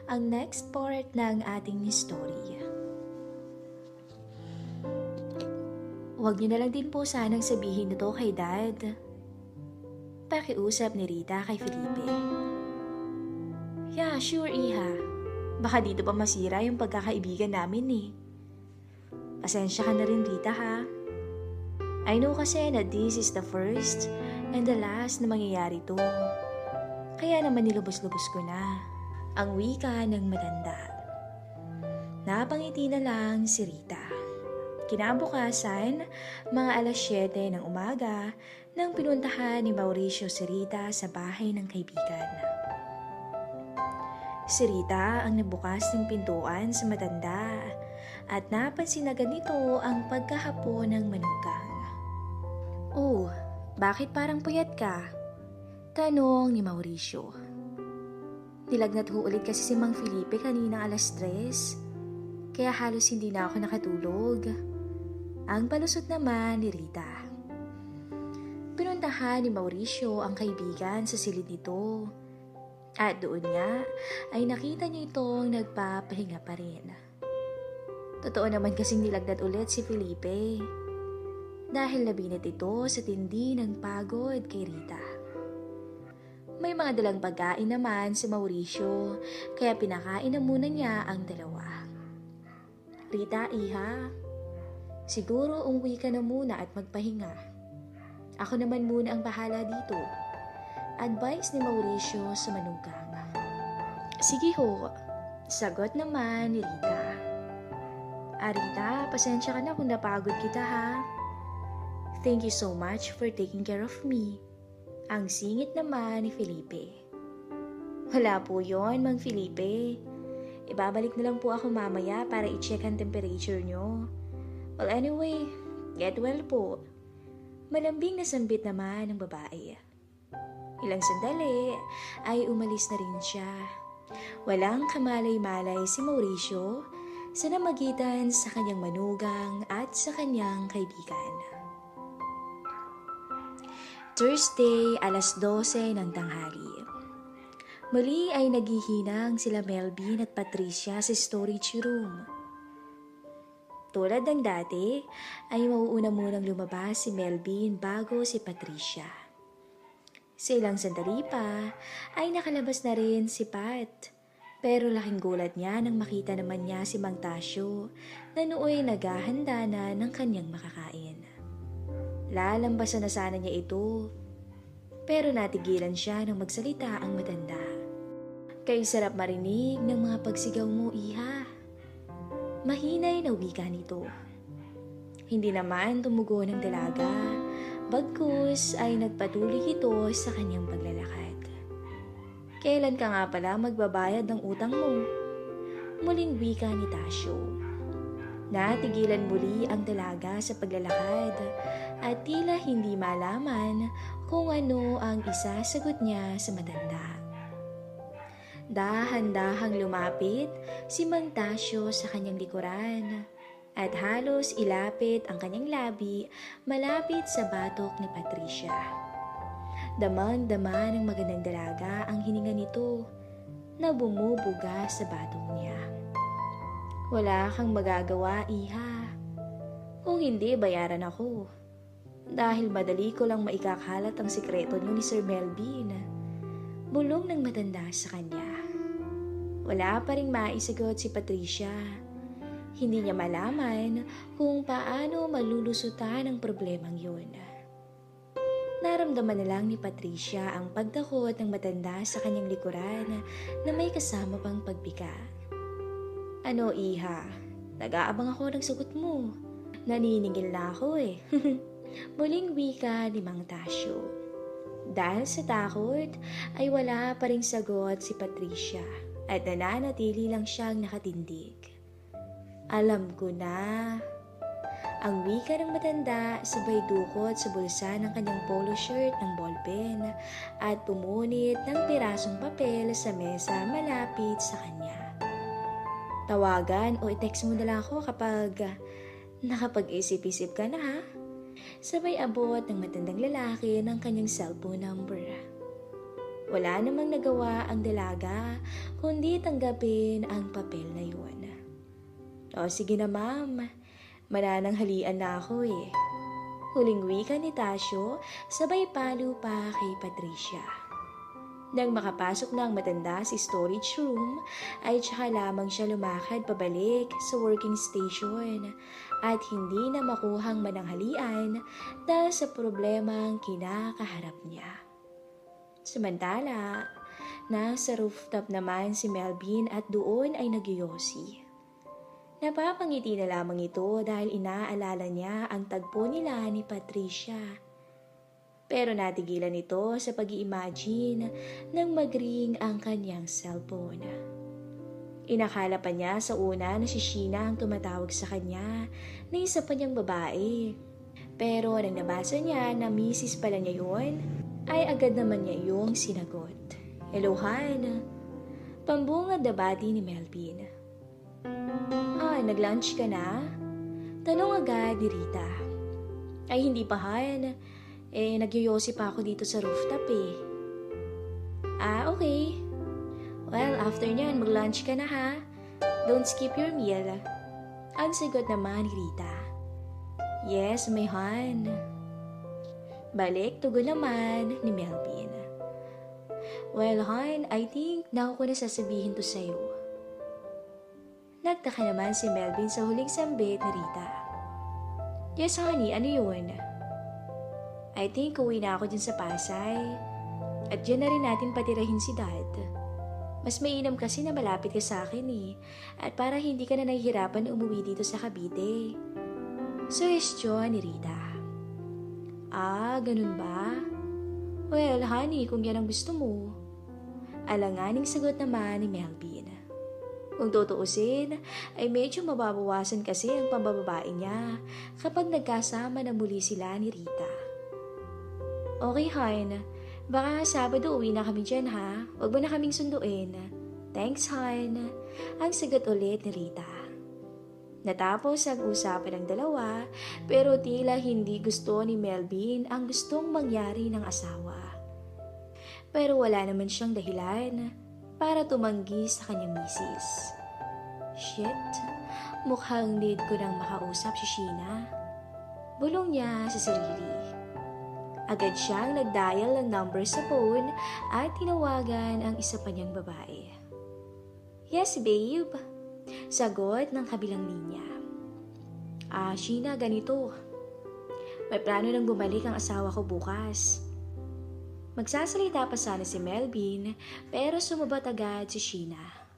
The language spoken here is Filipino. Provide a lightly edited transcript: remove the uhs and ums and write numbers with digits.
ang next part ng ating story. Huwag niyo na lang din po sanang sabihin ito kay Dad. Pakiusap ni Rita kay Felipe. Yeah, sure Iha. Baka dito pa masira yung pagkakaibigan namin eh. Pasensya ka na rin Rita ha. I know kasi na this is the first and the last na mangyayari to. Kaya naman nilubos-lubos ko na ang wika ng matanda. Napangiti na lang si Rita. Kinabukasan, mga alas 7 ng umaga, nang pinuntahan ni Mauricio si Rita sa bahay ng kaibigan. Si Rita ang nabukas ng pintuan sa matanda at napansin na ganito ang pagkahapo ng manugang. Oh, bakit parang puyat ka? Tanong ni Mauricio. Nilagnat ho ulit kasi si Mang Felipe kanina alas 3, kaya halos hindi na ako nakatulog. Ang palusot naman ni Rita. Pinuntahan ni Mauricio ang kaibigan sa silid nito. At doon nga ay nakita niya itong nagpapahinga pa rin. Totoo naman kasing nilagnat ulit si Felipe. Dahil nabinat ito sa tindi ng pagod kay Rita. May mga dalang pagkain naman si Mauricio, kaya pinakain na muna niya ang dalawa. Rita, Iha, siguro umuwi ka na muna at magpahinga. Ako naman muna ang bahala dito. Advice ni Mauricio sa manugang. Sige ho, sagot naman ni Rita. Rita, pasensya ka na kung napagod kita ha. Thank you so much for taking care of me. Ang singit naman ni Felipe. Wala po yon, Mang Felipe. Ibabalik na lang po ako mamaya para i-check ang temperature nyo. Well anyway, get well po. Malambing na sambit naman ng babae. Ilang sandali ay umalis na rin siya. Walang kamalay-malay si Mauricio sa namagitan sa kanyang manugang at sa kanyang kaibigan. Thursday, alas 12 ng tanghali. Muli ay naghihinang sila Melvin at Patricia sa storage room. Tulad ng dati, ay mauuna munang lumabas si Melvin bago si Patricia. Sa ilang sandali pa, ay nakalabas na rin si Pat. Pero laking gulat niya nang makita naman niya si Mang Tasyo na nooy naghahanda na ng kanyang makakain. Lalambasan na sana niya ito, pero natigilan siya nang magsalita ang matanda. Kay sarap marinig ng mga pagsigaw mo, Iha. Mahinay na wika nito. Hindi naman tumugo ng dalaga, bagkus ay nagpatuloy ito sa kanyang paglalakad. Kailan ka nga pala magbabayad ng utang mo? Muling wika ni Tasyo. Natigilan muli ang dalaga sa paglalakad at tila hindi malaman kung ano ang isasagot niya sa matanda. Dahan-dahang lumapit si Mang Tasyo sa kanyang likuran at halos ilapit ang kanyang labi malapit sa batok ni Patricia. Damang-dama ng magandang dalaga ang hininga nito na bumubuga sa batok niya. Wala kang magagawa, Iha. Kung hindi, bayaran ako. Dahil madali ko lang maikakalat ang sikreto niyo ni Sir Melvin. Bulong ng matanda sa kanya. Wala pa ring maisagot si Patricia. Hindi niya malaman kung paano malulusutan ang problemang yun. Naramdaman na lang ni Patricia ang pagtakot ng matanda sa kanyang likuran na may kasama pang pagbika. Ano, Iha? Nag-aabang ako ng sagot mo. Naniningil na ako eh. Muling wika ni Mang Tasyo. Dahil sa takot ay wala pa ring sagot si Patricia at nananatili lang siyang nakatindig. Alam ko na. Ang wika ng matanda sabay dukot sa bulsa ng kanyang polo shirt ng ballpen at pumunit ng pirasong papel sa mesa malapit sa kanya. Tawagan o i-text mo na lang ako kapag nakapag-isip-isip ka na ha? Sabay abot ng matandang lalaki ng kanyang cellphone number. Wala namang nagawa ang dalaga kundi tanggapin ang papel na yun. O sige na ma'am, manananghalian na ako eh. Huling wika ni Tasyo, sabay palo pa kay Patricia. Nang makapasok na ang matanda sa storage room, ay tsaka lamang siya lumakad pabalik sa working station at hindi na makuhang mananghalian dahil sa problemang kinakaharap niya. Samantala, nasa rooftop naman si Melvin at doon ay nagyoyosi. Napapangiti na lamang ito dahil inaalala niya ang tagpo nila ni Patricia. Pero natigilan ito sa pag-i-imagine nang mag-ring ang kanyang cellphone. Inakala pa niya sa una na si Sheena ang tumatawag sa kanya na isa pa niyang babae. Pero nang nabasa niya na misis pala niya yun, ay agad naman niya iyong sinagot. Hello, Han. Pambungad na bati ni Melvin. Nag-lunch ka na? Tanong agad ni Rita. Ay, hindi pa, Han. Nagyoyosi pa ako dito sa rooftop eh. Okay. Well, after nyan, mag-lunch ka na ha. Don't skip your meal. Ang sagot naman ni Rita. Yes, may Han. Balik, tugon naman ni Melvin. Well, Han, I think na ako na sasabihin to sa'yo. Nagtaka naman si Melvin sa huling sambit ni Rita. Yes, honey, ano yun? I think uwi na ako dyan sa Pasay. At dyan na rin natin patirahin si Dad. Mas mainam kasi na malapit ka sa akin eh. At para hindi ka na nahihirapan na umuwi dito sa Cavite. Suhestyon ni Rita. Ganun ba? Well, honey, kung yan ang gusto mo. Alanganing sagot naman ni Melvin. Kung tutuusin, ay medyo mababawasan kasi ang pambababae niya kapag nagkasama na muli sila ni Rita. Okay, Han. Baka Sabado uwi na kami dyan, ha? Huwag mo na kaming sunduin. Thanks, Han. Ang sagot ulit ni Rita. Natapos ang usapan ng dalawa, pero tila hindi gusto ni Melvin ang gustong mangyari ng asawa. Pero wala naman siyang dahilan para tumanggi sa kanyang misis. Shit, mukhang need ko nang makausap si Sheena. Bulong niya sa sarili. Agad siyang nag-dial ng number sa phone at tinawagan ang isa pa niyang babae. Yes, babe. Sagot ng kabilang linya. Sheena, ganito. May plano nang bumalik ang asawa ko bukas. Magsasalita pa sana si Melvin pero sumabat agad si Sheena.